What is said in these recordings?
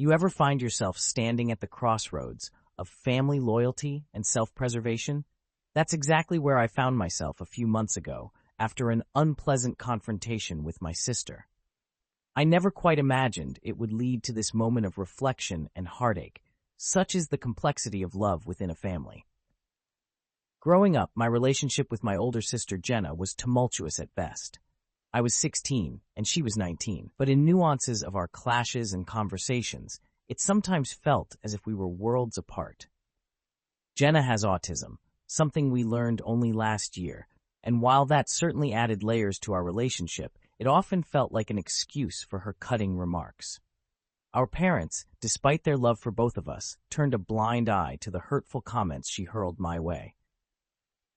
You ever find yourself standing at the crossroads of family loyalty and self-preservation? That's exactly where I found myself a few months ago after an unpleasant confrontation with my sister. I never quite imagined it would lead to this moment of reflection and heartache. Such is the complexity of love within a family. Growing up, my relationship with my older sister Jenna was tumultuous at best. I was 16 and she was 19, but in nuances of our clashes and conversations, it sometimes felt as if we were worlds apart. Jenna has autism, something we learned only last year, and while that certainly added layers to our relationship, it often felt like an excuse for her cutting remarks. Our parents, despite their love for both of us, turned a blind eye to the hurtful comments she hurled my way.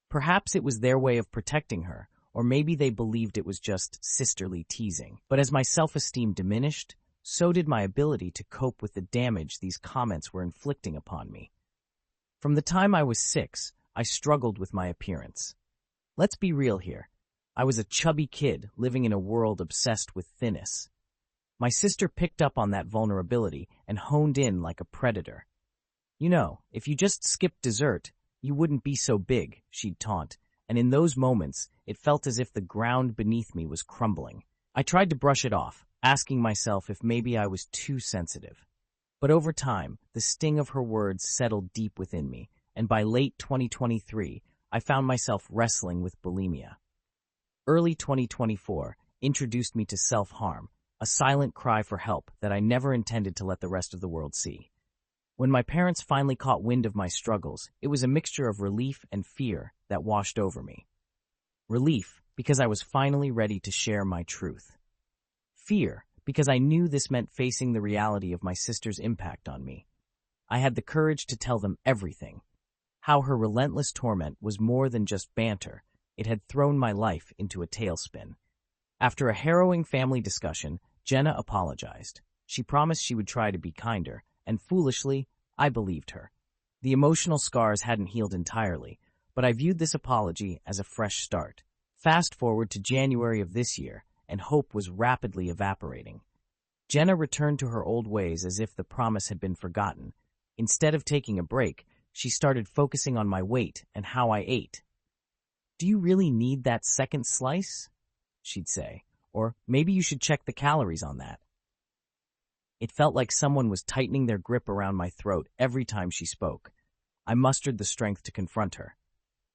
Perhaps it was their way of protecting her, or maybe they believed it was just sisterly teasing. But as my self-esteem diminished, so did my ability to cope with the damage these comments were inflicting upon me. From the time I was 6, I struggled with my appearance. Let's be real here. I was a chubby kid living in a world obsessed with thinness. My sister picked up on that vulnerability and honed in like a predator. You know, if you just skipped dessert, you wouldn't be so big, she'd taunt, and in those moments, it felt as if the ground beneath me was crumbling. I tried to brush it off, asking myself if maybe I was too sensitive. But over time, the sting of her words settled deep within me, and by late 2023, I found myself wrestling with bulimia. Early 2024 introduced me to self-harm, a silent cry for help that I never intended to let the rest of the world see. When my parents finally caught wind of my struggles, it was a mixture of relief and fear that washed over me. Relief, because I was finally ready to share my truth. Fear, because I knew this meant facing the reality of my sister's impact on me. I had the courage to tell them everything. How her relentless torment was more than just banter. It had thrown my life into a tailspin. After a harrowing family discussion, Jenna apologized. She promised she would try to be kinder, and foolishly, I believed her. The emotional scars hadn't healed entirely, but I viewed this apology as a fresh start. Fast forward to January of this year, and hope was rapidly evaporating. Jenna returned to her old ways as if the promise had been forgotten. Instead of taking a break, she started focusing on my weight and how I ate. "Do you really need that second slice?" she'd say. Or, "Maybe you should check the calories on that." It felt like someone was tightening their grip around my throat every time she spoke. I mustered the strength to confront her.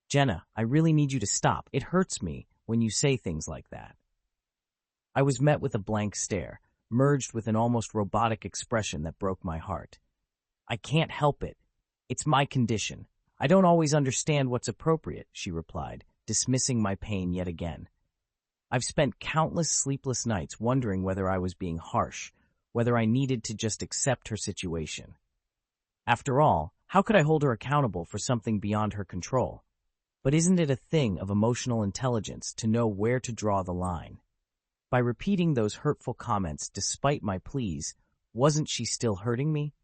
"Jenna, I really need you to stop. It hurts me when you say things like that." I was met with a blank stare, merged with an almost robotic expression that broke my heart. "I can't help it. It's my condition. I don't always understand what's appropriate," she replied, dismissing my pain yet again. I've spent countless sleepless nights wondering whether I was being harsh, whether I needed to just accept her situation. After all, how could I hold her accountable for something beyond her control? But isn't it a thing of emotional intelligence to know where to draw the line? By repeating those hurtful comments despite my pleas, wasn't she still hurting me?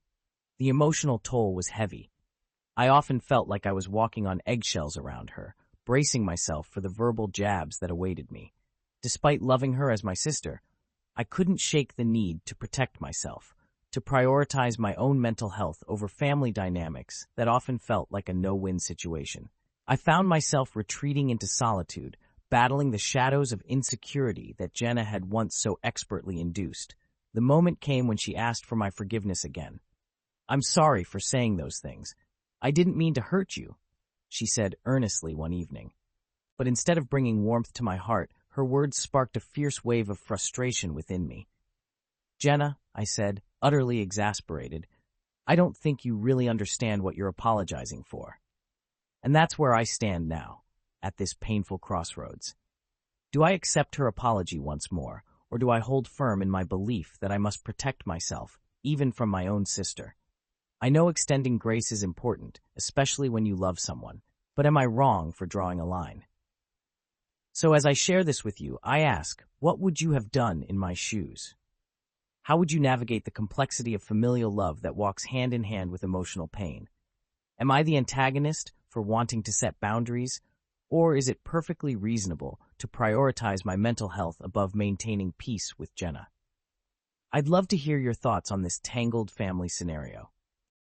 The emotional toll was heavy. I often felt like I was walking on eggshells around her, bracing myself for the verbal jabs that awaited me. Despite loving her as my sister, I couldn't shake the need to protect myself, to prioritize my own mental health over family dynamics that often felt like a no-win situation. I found myself retreating into solitude, battling the shadows of insecurity that Jenna had once so expertly induced. The moment came when she asked for my forgiveness again. "I'm sorry for saying those things. I didn't mean to hurt you," she said earnestly one evening. But instead of bringing warmth to my heart, her words sparked a fierce wave of frustration within me. "Jenna," I said, utterly exasperated, "I don't think you really understand what you're apologizing for." And that's where I stand now, at this painful crossroads. Do I accept her apology once more, or do I hold firm in my belief that I must protect myself, even from my own sister? I know extending grace is important, especially when you love someone, but am I wrong for drawing a line? So as I share this with you, I ask, what would you have done in my shoes? How would you navigate the complexity of familial love that walks hand in hand with emotional pain? Am I the antagonist for wanting to set boundaries, or is it perfectly reasonable to prioritize my mental health above maintaining peace with Jenna? I'd love to hear your thoughts on this tangled family scenario.